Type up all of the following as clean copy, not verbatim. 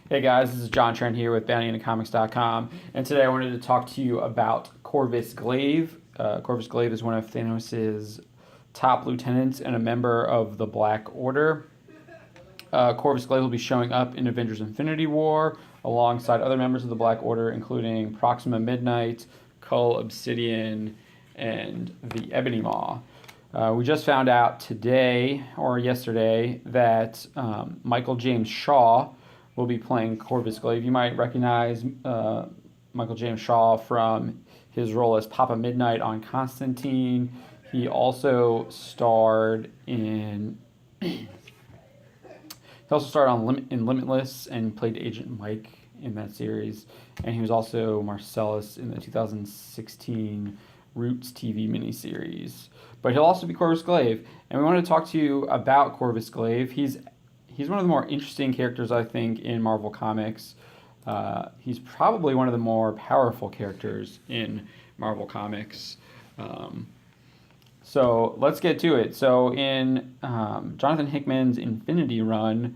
Hey guys, this is John Trent here with BountyInTheComics.com, and today I wanted to talk to you about Corvus Glaive. Corvus Glaive is one of Thanos' top lieutenants and a member of the Black Order. Corvus Glaive will be showing up in Avengers Infinity War alongside other members of the Black Order, including Proxima Midnight, Cull Obsidian, and the Ebony Maw. We just found out today, or yesterday, that Michael James Shaw will be playing Corvus Glaive. You might recognize Michael James Shaw from his role as Papa Midnight on Constantine. He also starred in in Limitless and played Agent Mike in that series. And he was also Marcellus in the 2016 Roots TV miniseries. But he'll also be Corvus Glaive. And we wanted to talk to you about Corvus Glaive. He's one of the more interesting characters, I think, in Marvel Comics. He's probably one of the more powerful characters in Marvel Comics. So let's get to it. So in Jonathan Hickman's Infinity Run,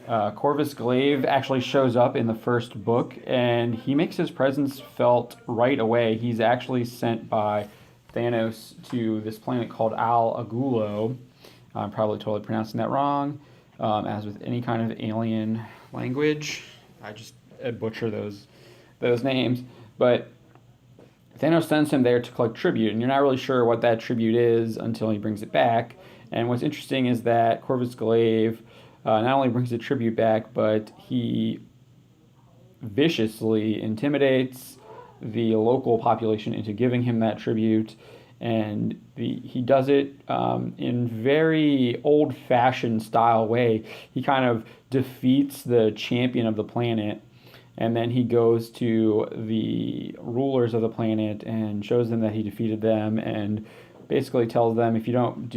Corvus Glaive actually shows up in the first book, and he makes his presence felt right away. He's actually sent by Thanos to this planet called Al Agulo. I'm probably totally pronouncing that wrong. As with any kind of alien language, I just butcher those names. But Thanos sends him there to collect tribute, and you're not really sure what that tribute is until he brings it back. And what's interesting is that Corvus Glaive not only brings the tribute back, but he viciously intimidates the local population into giving him that tribute. And he does it in very old-fashioned style way. He kind of defeats the champion of the planet, and then he goes to the rulers of the planet and shows them that he defeated them, and basically tells them, if you don't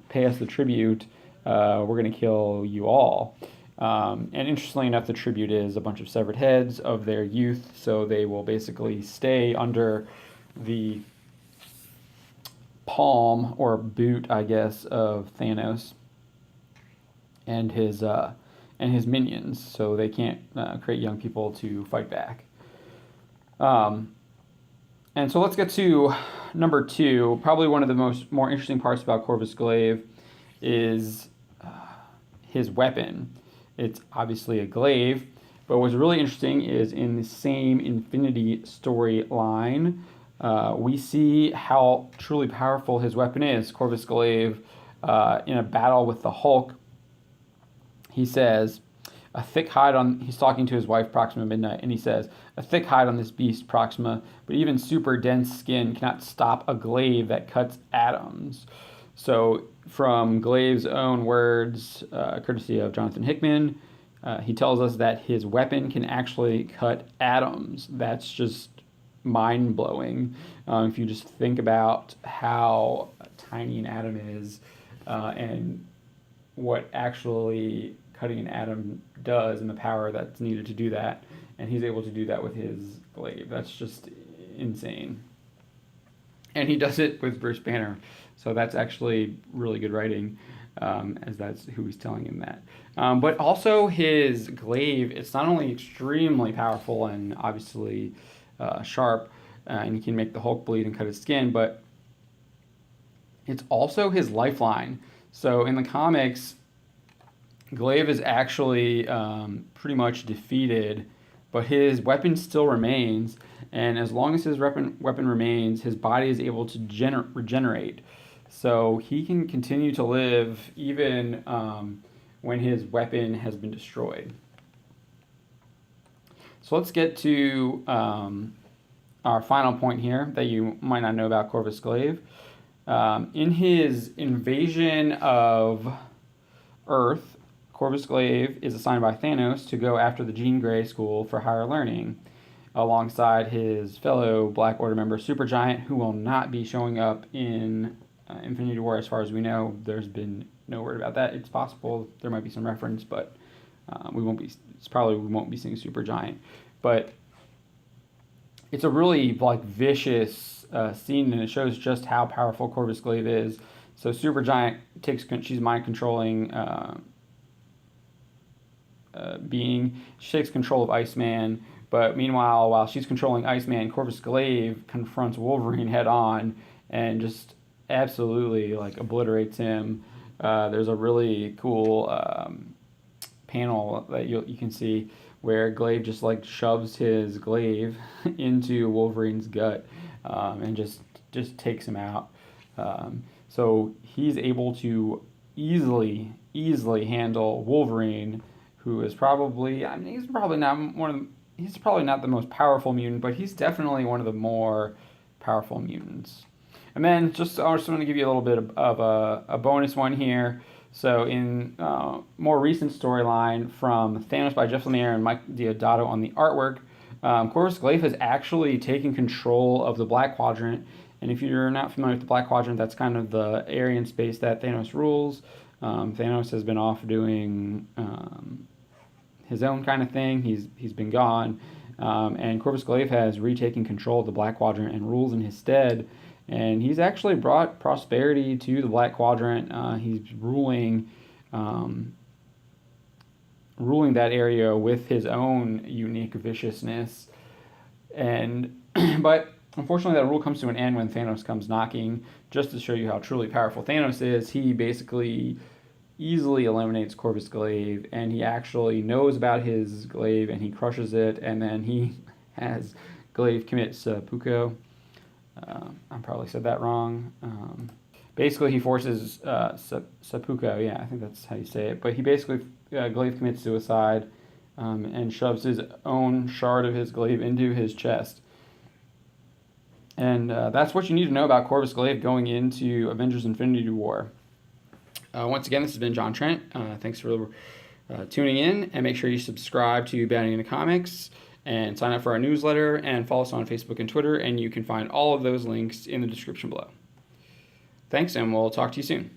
pay us the tribute, we're going to kill you all. And interestingly enough, the tribute is a bunch of severed heads of their youth, so they will basically stay under the palm or boot, I guess, of Thanos and his minions, so they can't create young people to fight back. And so let's get to number 2. Probably one of the more interesting parts about Corvus Glaive is his weapon. It's obviously a glaive, but what's really interesting is in the same Infinity storyline, we see how truly powerful his weapon is. Corvus Glaive, in a battle with the Hulk, he says, he's talking to his wife, Proxima Midnight, and he says, "A thick hide on this beast, Proxima, but even super dense skin cannot stop a glaive that cuts atoms." So from Glaive's own words, courtesy of Jonathan Hickman, he tells us that his weapon can actually cut atoms. That's just mind-blowing. If you just think about how tiny an atom is and what actually cutting an atom does and the power that's needed to do that, and he's able to do that with his glaive. That's just insane. And he does it with Bruce Banner, so that's actually really good writing, as that's who he's telling him that. But also his glaive, it's not only extremely powerful and obviously sharp, and he can make the Hulk bleed and cut his skin, but it's also his lifeline. So in the comics, Glaive is actually pretty much defeated, but his weapon still remains, and as long as his weapon remains, his body is able to regenerate. So he can continue to live even when his weapon has been destroyed. So let's get to our final point here that you might not know about Corvus Glaive. In his invasion of Earth, Corvus Glaive is assigned by Thanos to go after the Jean Grey School for Higher Learning, alongside his fellow Black Order member Supergiant, who will not be showing up in Infinity War as far as we know. There's been no word about that. It's possible there might be some reference, but we won't be seeing Supergiant. But it's a really vicious scene, and it shows just how powerful Corvus Glaive is. So Supergiant she's mind controlling being. She takes control of Iceman, but meanwhile, while she's controlling Iceman, Corvus Glaive confronts Wolverine head on and just absolutely like obliterates him. There's a really cool panel that you can see where Glaive just like shoves his glaive into Wolverine's gut and just takes him out. So he's able to easily handle Wolverine, who is probably, I mean, he's probably not the most powerful mutant, but he's definitely one of the more powerful mutants. And then I just want to give you a little bit of a bonus one here. So in more recent storyline from Thanos by Jeff Lemire and Mike Deodato on the artwork, Corvus Glaive has actually taken control of the Black Quadrant. And if you're not familiar with the Black Quadrant, that's kind of the area in space that Thanos rules. Thanos has been off doing his own kind of thing. He's been gone. And Corvus Glaive has retaken control of the Black Quadrant and rules in his stead. And he's actually brought prosperity to the Black Quadrant. He's ruling that area with his own unique viciousness. And but unfortunately, that rule comes to an end when Thanos comes knocking. Just to show you how truly powerful Thanos is, he basically easily eliminates Corvus Glaive, and he actually knows about his glaive, and he crushes it, and then he has Glaive commit seppuku. I probably said that wrong. Basically, he forces seppuku. Yeah, I think that's how you say it. But he basically Glaive commits suicide and shoves his own shard of his glaive into his chest. And that's what you need to know about Corvus Glaive going into Avengers Infinity War. Once again, this has been John Trent. Thanks for tuning in, and make sure you subscribe to Banning in the Comics and sign up for our newsletter and follow us on Facebook and Twitter, and you can find all of those links in the description below. Thanks, and we'll talk to you soon.